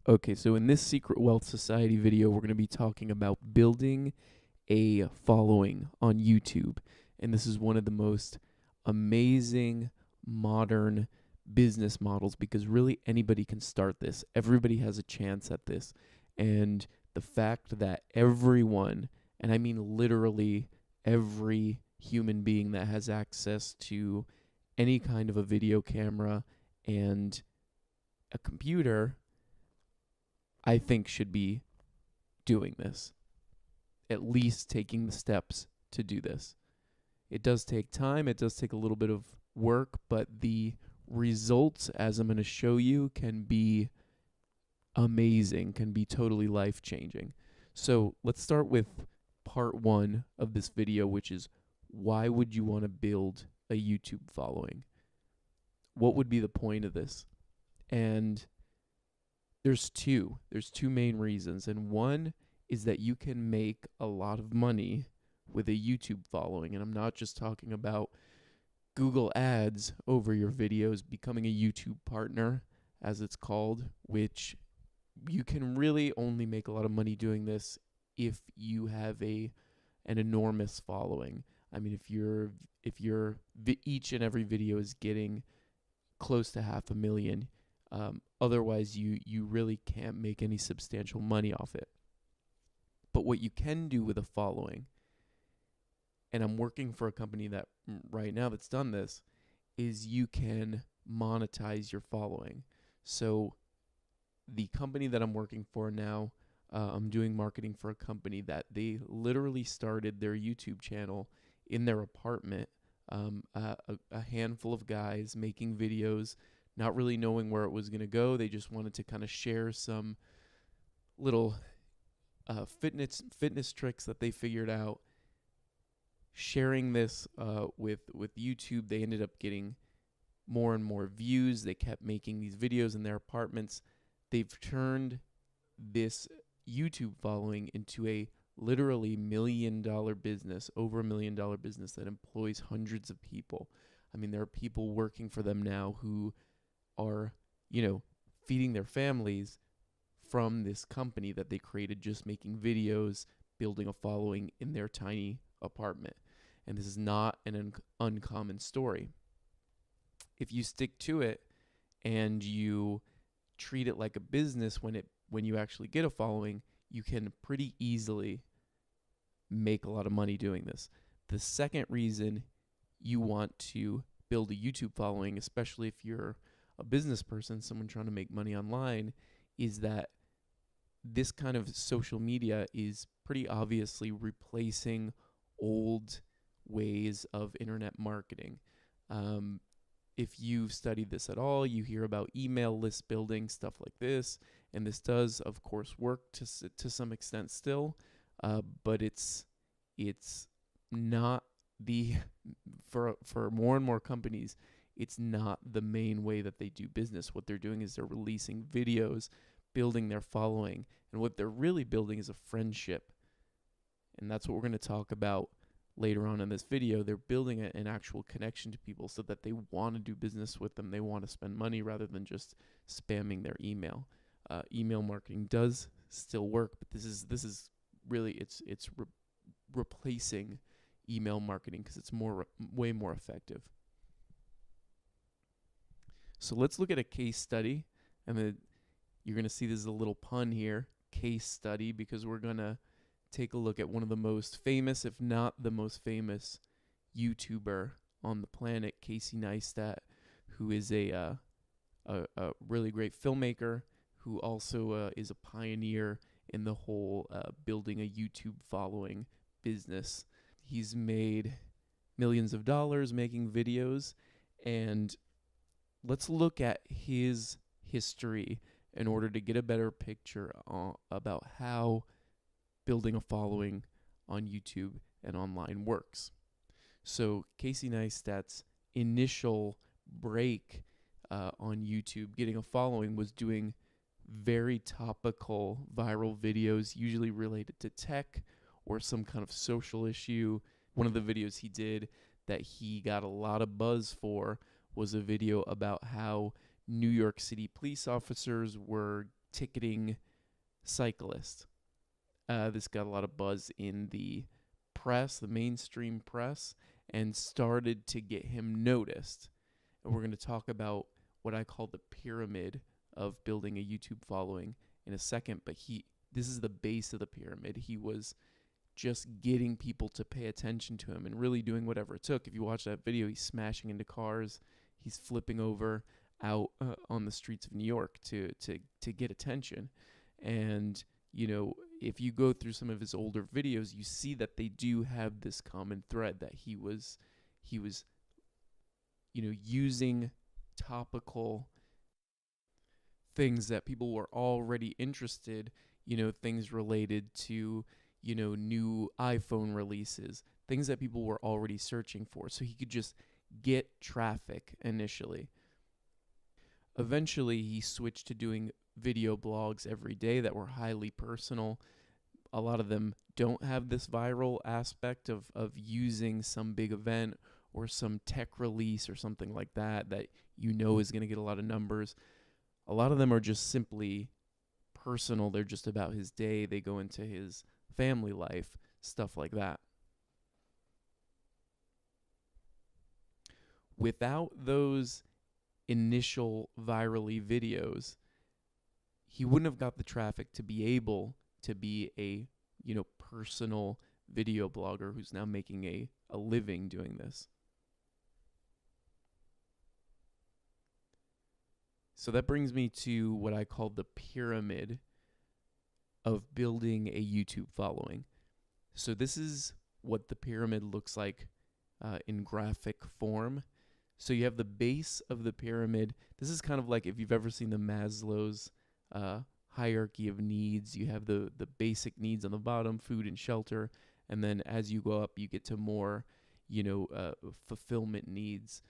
Okay, so in this Secret Wealth Society video, we're going to be talking about building a following on YouTube. And this is one of the most amazing modern business models because really anybody can start this. Everybody has a chance at this. And the fact that everyone, and I mean literally every human being that has access to any kind of a video camera and a computer, I think should be doing this, at least taking the steps to do this. It does take time, it does take a little bit of work, but the results, as I'm going to show you, can be amazing, can be totally life changing. So let's start with part one of this video, which is why would you want to build a YouTube following? What would be the point of this? And there's two main reasons, and one is that you can make a lot of money with a YouTube following. And I'm not just talking about Google ads over your videos, becoming a YouTube partner as it's called, which you can really only make a lot of money doing this if you have an enormous following. I mean, if each and every video is getting close to 500,000. Otherwise, you really can't make any substantial money off it. But what you can do with a following, and I'm working for a company that right now that's done this, is you can monetize your following. So the company that I'm working for now, I'm doing marketing for a company that they literally started their YouTube channel in their apartment. A handful of guys making videos, not really knowing where it was going to go. They just wanted to kind of share some little fitness tricks that they figured out. Sharing this with YouTube, they ended up getting more and more views. They kept making these videos in their apartments. They've turned this YouTube following into a literally $1 million business, over $1 million business that employs hundreds of people. I mean, there are people working for them now who are, feeding their families from this company that they created, just making videos, building a following in their tiny apartment. And this is not an uncommon story. If you stick to it and you treat it like a business, when you actually get a following, you can pretty easily make a lot of money doing this. The second reason you want to build a YouTube following, especially if you're a business person, someone trying to make money online, is that this kind of social media is pretty obviously replacing old ways of internet marketing. If you've studied this at all, you hear about email list building, stuff like this, and this does, of course, work to some extent still, but it's not the for more and more companies, it's not the main way that they do business. What they're doing is they're releasing videos, building their following, and what they're really building is a friendship. And that's what we're going to talk about later on in this video. They're building an actual connection to people so that they want to do business with them. They want to spend money rather than just spamming their email. Email marketing does still work, but this is really it's replacing email marketing because it's way more effective. So let's look at a case study, and you're going to see there's a little pun here, case study, because we're going to take a look at one of the most famous, if not the most famous, YouTuber on the planet, Casey Neistat, who is a really great filmmaker, who also is a pioneer in the whole building a YouTube following business. He's made millions of dollars making videos, and let's look at his history in order to get a better picture about how building a following on YouTube and online works. So Casey Neistat's initial break on YouTube, getting a following, was doing very topical viral videos, usually related to tech or some kind of social issue. One of the videos he did that he got a lot of buzz for was a video about how New York City police officers were ticketing cyclist. This got a lot of buzz in the press, the mainstream press, and started to get him noticed. And we're going to talk about what I call the pyramid of building a YouTube following in a second, but this is the base of the pyramid. He was just getting people to pay attention to him and really doing whatever it took. If you watch that video, he's smashing into cars, he's flipping over out on the streets of New York to get attention. And if you go through some of his older videos, you see that they do have this common thread, that he was using topical things that people were already interested, things related to, new iPhone releases, things that people were already searching for. So he could just get traffic initially. Eventually, he switched to doing video blogs every day that were highly personal. A lot of them don't have this viral aspect of using some big event or some tech release or something like that is going to get a lot of numbers. A lot of them are just simply personal. They're just about his day. They go into his family life, stuff like that. Without those initial virally videos, he wouldn't have got the traffic to be able to be a personal video blogger who's now making a living doing this. So that brings me to what I call the pyramid of building a YouTube following. So this is what the pyramid looks like in graphic form. So you have the base of the pyramid. This is kind of like if you've ever seen the Maslow's hierarchy of needs. You have the basic needs on the bottom, food and shelter, and then as you go up, you get to more, fulfillment needs,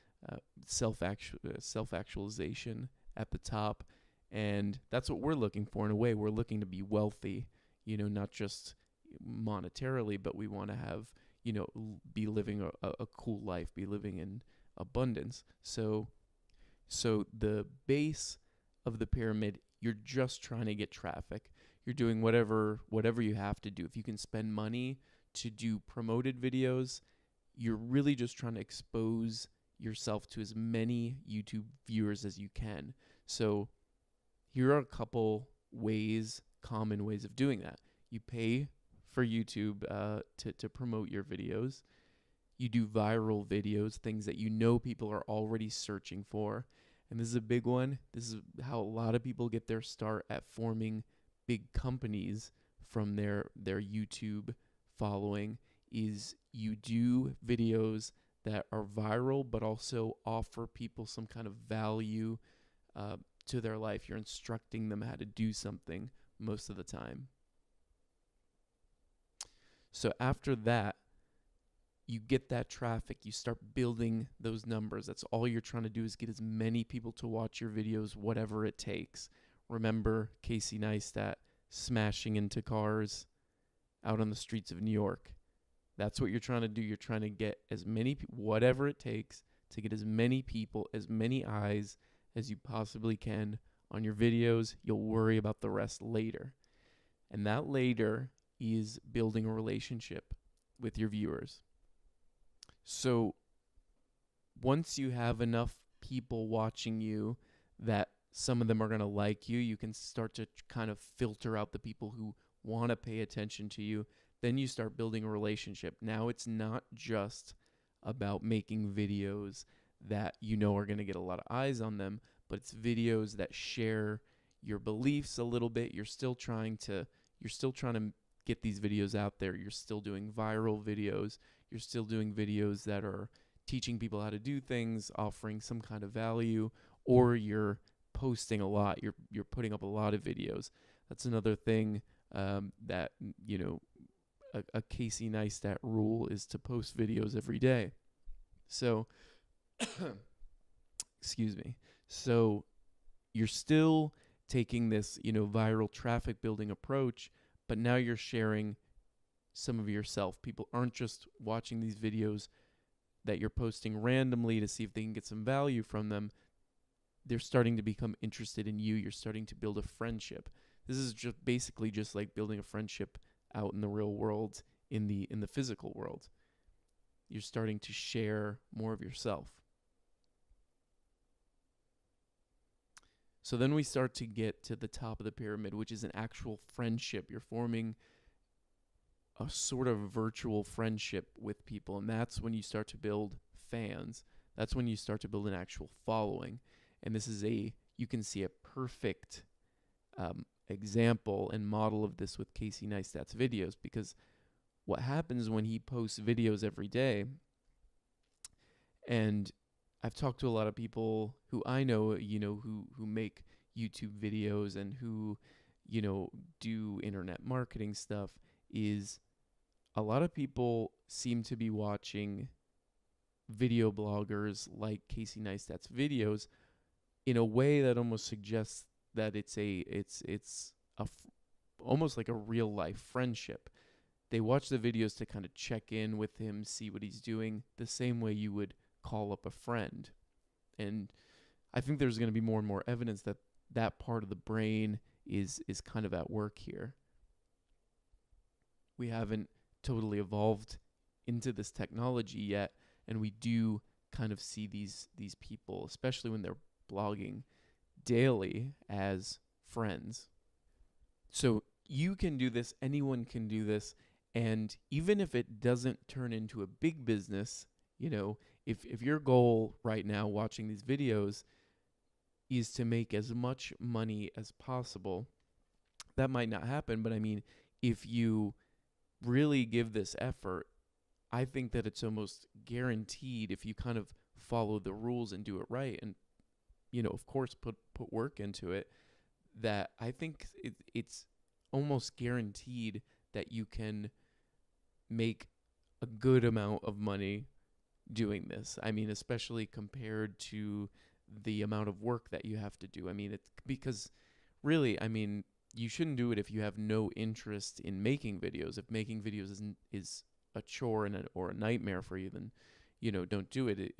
self-actualization at the top. And that's what we're looking for in a way. We're looking to be wealthy, not just monetarily, but we want to have, be living a cool life, be living in abundance. So the base of the pyramid, you're just trying to get traffic. You're doing whatever you have to do. If you can spend money to do promoted videos, you're really just trying to expose yourself to as many YouTube viewers as you can. So here are a couple common ways of doing that. You pay for YouTube to promote your videos. You do viral videos, things that people are already searching for. And this is a big one. This is how a lot of people get their start at forming big companies from their YouTube following, is you do videos that are viral but also offer people some kind of value to their life. You're instructing them how to do something most of the time. So after that, you get that traffic, you start building those numbers. That's all you're trying to do, is get as many people to watch your videos, whatever it takes. Remember Casey Neistat smashing into cars out on the streets of New York. That's what you're trying to do. You're trying to get as many whatever it takes to get as many people, as many eyes as you possibly can on your videos. You'll worry about the rest later. And that later is building a relationship with your viewers. So once you have enough people watching you that some of them are going to like you, you can start to kind of filter out the people who want to pay attention to you. Then you start building a relationship. Now it's not just about making videos that are going to get a lot of eyes on them, but it's videos that share your beliefs a little bit. You're still trying to get these videos out there. You're still doing viral videos. You're still doing videos that are teaching people how to do things, offering some kind of value, or you're posting a lot. You're putting up a lot of videos. That's another thing that a Casey Neistat rule is to post videos every day. So, excuse me. So you're still taking this, viral traffic building approach, but now you're sharing some of yourself. People aren't just watching these videos that you're posting randomly to see if they can get some value from them. they're starting to become interested in you. You're starting to build a friendship. This is just basically just like building a friendship out in the real world, in the physical world. You're starting to share more of yourself. So then we start to get to the top of the pyramid, which is an actual friendship. You're forming a sort of virtual friendship with people, and that's when you start to build fans. That's when you start to build an actual following. And this is you can see a perfect example and model of this with Casey Neistat's videos, because what happens when he posts videos every day, and I've talked to a lot of people who I know, who make YouTube videos and who, do internet marketing stuff, is a lot of people seem to be watching video bloggers like Casey Neistat's videos in a way that almost suggests that it's almost like a real life friendship. They watch the videos to kind of check in with him, see what he's doing, the same way you would call up a friend. And I think there's going to be more and more evidence that that part of the brain is kind of at work here. We haven't totally evolved into this technology yet, and we do kind of see these people, especially when they're blogging daily, as friends. So you can do this, anyone can do this, and even if it doesn't turn into a big business, if your goal right now watching these videos is to make as much money as possible, that might not happen. But I mean, if you really give this effort, I think that it's almost guaranteed, if you kind of follow the rules and do it right, and of course put work into it, that I think it's almost guaranteed that you can make a good amount of money doing this. I mean, especially compared to the amount of work that you have to do. I mean, it's because really, I mean, you shouldn't do it if you have no interest in making videos. If making videos is a chore or a nightmare for you, then don't do it.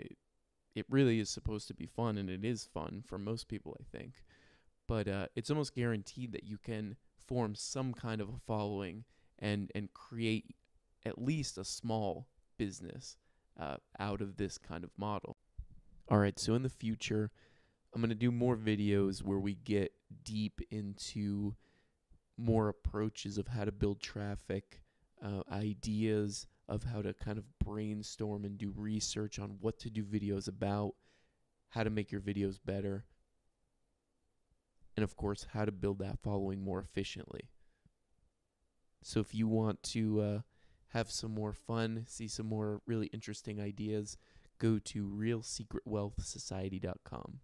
It really is supposed to be fun, and it is fun for most people, I think. But it's almost guaranteed that you can form some kind of a following and create at least a small business out of this kind of model. All right, so in the future, I'm going to do more videos where we get deep into more approaches of how to build traffic, ideas of how to kind of brainstorm and do research on what to do videos about, how to make your videos better, and of course, how to build that following more efficiently. So if you want to have some more fun, see some more really interesting ideas, go to realsecretwealthsociety.com.